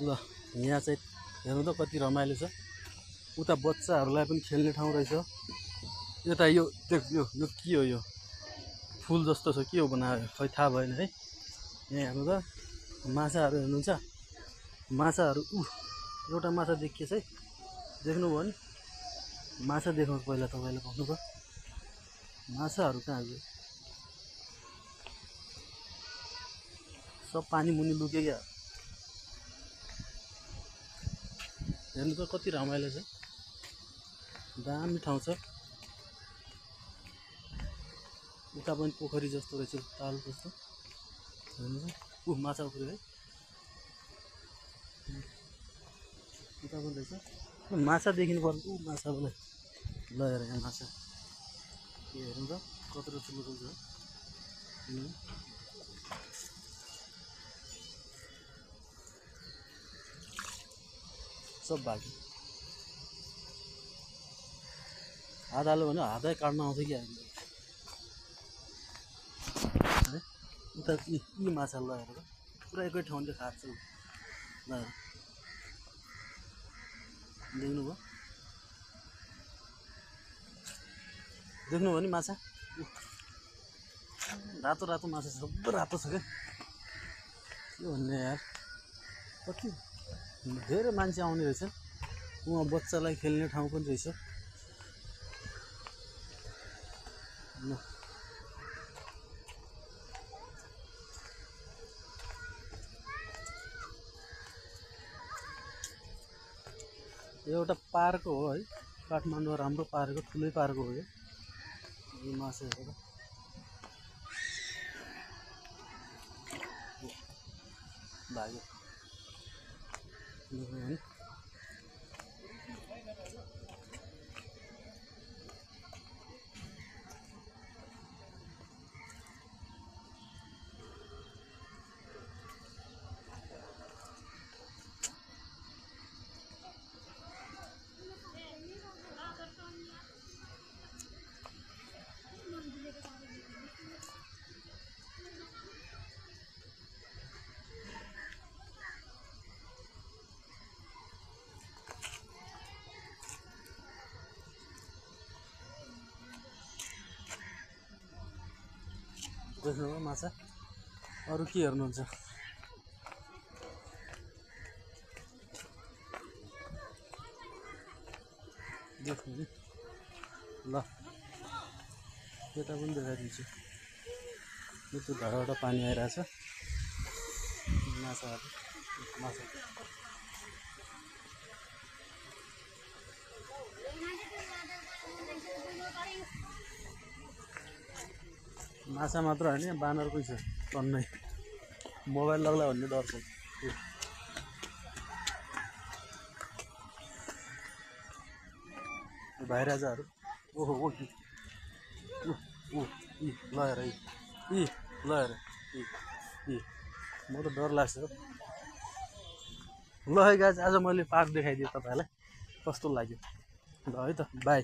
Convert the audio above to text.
ल यहाँ चाहिँ हेर्नु त कति रमाइलो छ। उता बच्चाहरूलाई पनि खेल्ने ठाउँ रहेछ। यता यो देख यो के हो, यो फुल जस्तो छ, के हो बनायो खै थाहा भएन है। यहाँ हेर्नु त माछाहरू हेर्नुहुन्छ, माछाहरू एउटा माछा देखिएछ है, देख्नुभयो नि? माछा देखाउँछ पहिला तपाईँले, भन्नु त माछाहरू कहाँ गयो? सब पानी मुनि लुक्यो क्या। हेर्नु त कति रमाइलो छ, दामी ठाउँ छ। उता पनि पोखरी जस्तो रहेछ, ताल जस्तो। हेर्नु त माछा उफ्रियो है, उता पनि रहेछ। माछा देखिनु पर्छ, माछा पनि ल हेर यहाँ माछा के हेर्नु त कत्रो ठुलो छ। सब भाग्यो। हात हाल्यो भने हातै काट्न आउँछ कि हामीले है। उता यी माछा ल हेर त पुरा एकै ठाउँले खान्छ। ल देख्नुभयो, देख्नुभयो नि माछा, रातो रातो माछा छ, सबै रातो छ क्या। के भन्ने यार, कति धेरै मान्छे आउने रहेछ। उहाँ बच्चालाई खेल्ने ठाउँ पनि रहेछ। एउटा पार्क हो है, काठमाडौँमा राम्रो पार्क हो, ठुलै पार्क हो यो माछाहरू भाग्यो। देख्नुभयो माछा, अरू के हेर्नुहुन्छ? देख्नु नि ल, यता पनि देखाइदिन्छु। यो त्यो घरबाट पानी आइरहेछ, माछाहरू माछा माछा मात्र होइन, बानर पनि छ टन्नै। मोबाइल लग्ला भन्ने डर छ। भाइराजाहरू ओहो ओ ल हेर यी ल हेर यी म त डर लाग्छ। ल है गाइस, आज मैले पार्क देखाइदिएँ तपाईँहरूलाई, कस्तो लाग्यो? ल है त, बाई।